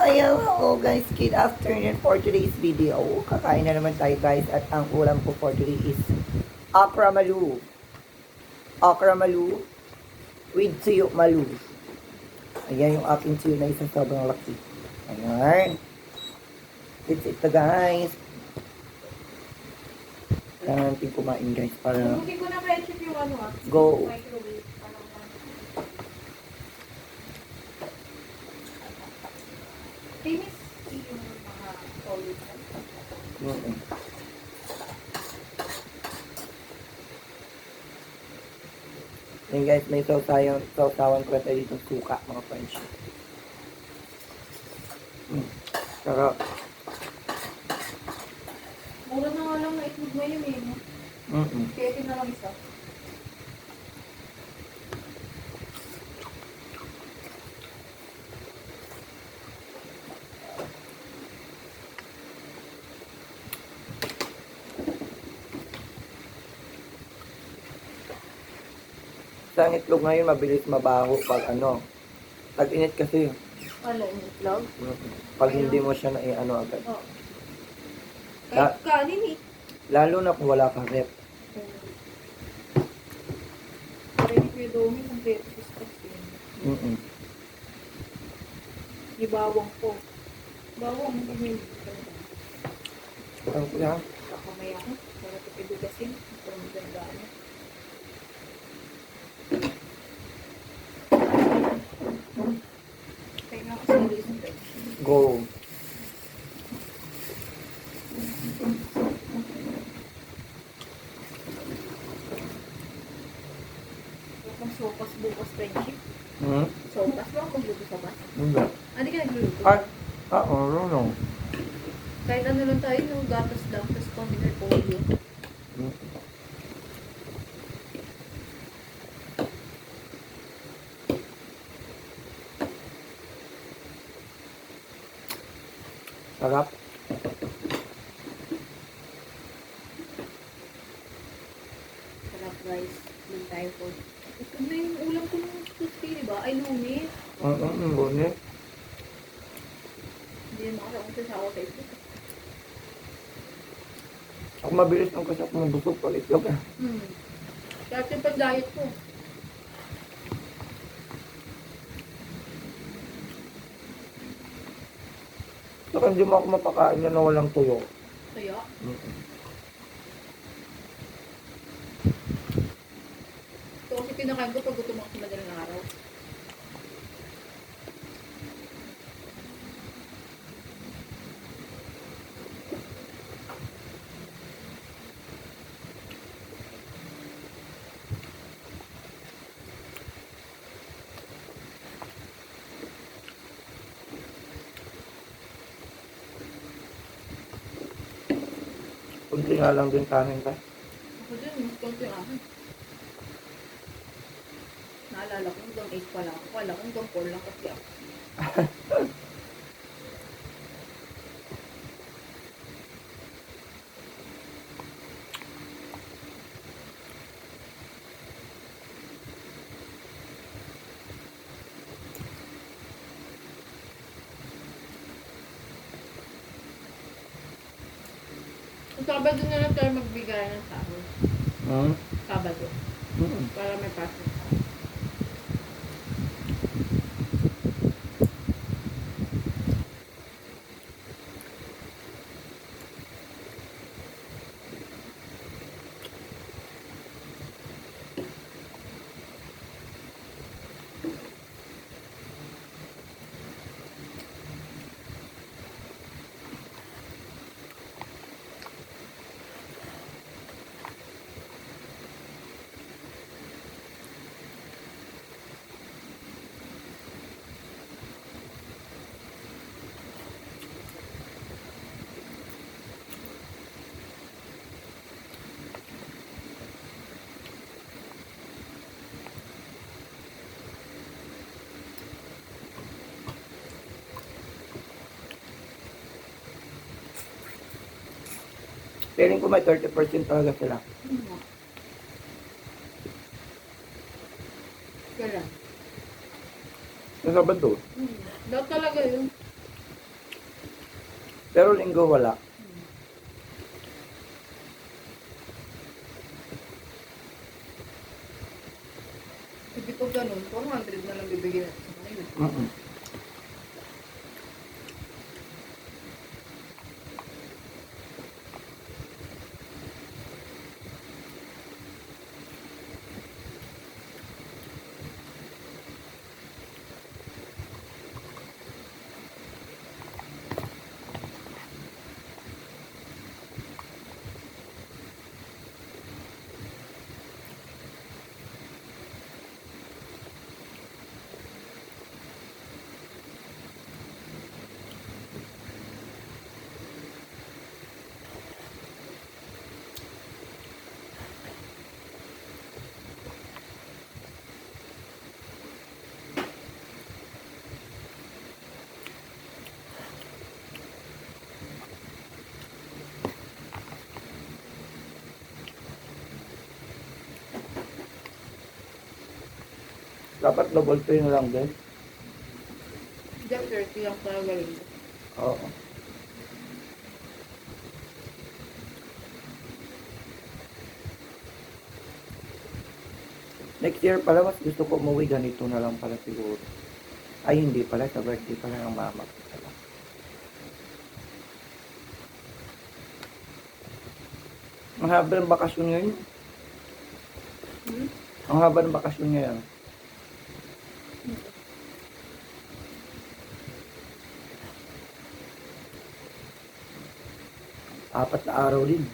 Ayan ako guys, good afternoon for today's video. Kakain na naman tayo guys at ang ulam ko for today is okra malu. Okra malu with tuyo malu. Ayan yung aking tuyo na isang sobrang laki. Ayan. That's it guys. Kailangan natin kumain guys para Hindi ko na friendship yung go. microwave. Tinis yung mga solid. Mm-mm. Ayan guys, may sausawan ko tayo dito suka mga friends. Sarap. Mura na nga lang na itlog ngayon eh. No? Kaya na lang isa. Sa itlog ngayon, mabilis mabaho pag tag-init kasi. Wala yung itlog? Pag hindi mo siya na agad. Oo. Kahit kanin eh. Lalo na kung wala kang rep. Pwede ko yung domi ng pesos kasi. Ibawang ko. Bawang mo kami. Ang kuya, Kakamaya ko. Para tipidugasin. Ito ang gandaan. Kaya nga kasi nila isang pesos. go. Ang sopas bukas friendship. Sopas ba ang magluto sa bas? Hindi. Hindi ka nagluluto? No. Kahit ano lang tayo, no? Gatas lang, tapos konti repolyo. Sarap. Sarap guys. Doon tayo po. Ito na yung ulam ko ng crispy, diba? Ay, lumi. Bunit. Hindi na makakaroon sa sawa sa ito. Ako mabilis ang kasi ako mabusog pag itlog. Kaya ito pag diet ko. Saka hindi mo ako mapakain na walang tuyo. Kaya, ito kasi pinakain ko pag gutom ako sa madaling araw. Kunti nga lang din kanin ka. Ako din, mas konti yung akin. Naalala ko, hanggang 8 pa lang ako. Wala ko, hanggang 4 lang kasi ako. Sabado na lang tayo magbigay ng sahod. Sabado. Para may pasok. Feeling ko may 30% talaga sila. Kailan? Sa Sabado. Daw talaga yun. Pero linggo wala. Hindi pag ganun, 400 na lang bibigyan natin sa kanila. Mm-mm. Dapat double pay na lang din. Jack 30 lang talaga rin. Oo. Next year pala, mas gusto ko umuwi ganito na lang pala siguro. Ay, hindi pala. Sa birthday pala ng mama ko pala. Ang haba ng bakasyon ngayon. Ang haba ng bakasyon ngayon. Apat na araw din.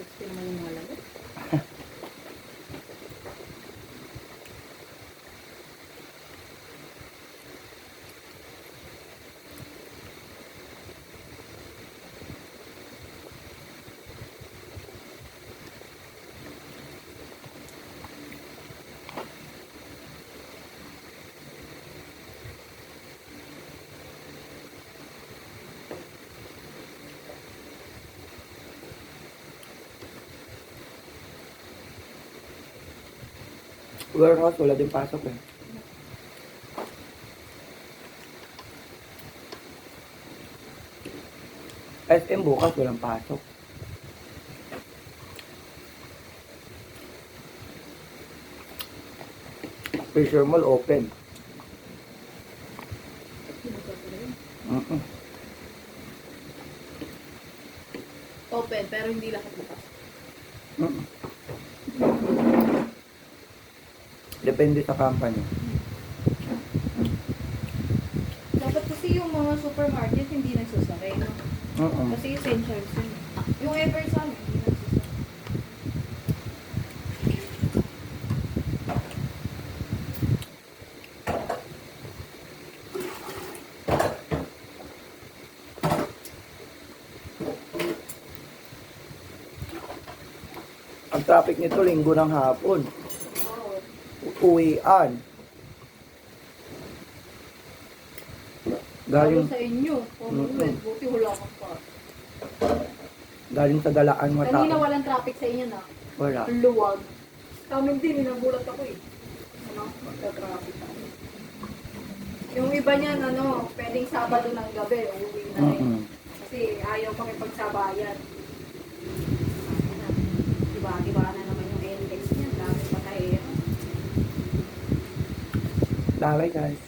Extra naman yung mga lagot. Warehouse, wala din pasok eh. SM bukas, walang pasok. Fisher Mall open. Sinukat ko na yun. Mm-mm. Open, pero hindi lahat bukas. Mm-mm. Depende sa company. Dapat kasi yung mga supermarket hindi nagsusakay, no? Mm-mm. Kasi essentials yun. Yung Eversun, hindi nagsusakay. Ang traffic nito linggo ng hapon. Oo. Uwian. Lalo Galing, sa inyo. Mm-mm. Buti wala kang pa. galing sa galaan mga Kanina tao. walang traffic sa inyo na. Wala. Luwag. Kami din, nagulat ako eh. Ano? Magka-traffic ako. Yung iba niyan, ano, pwedeng Sabado ng gabi, uuwi na rin. Mm-mm. Kasi ayaw kami pagsabayan. Diba na naman yung index niya. Dami pa tayo. Bye guys.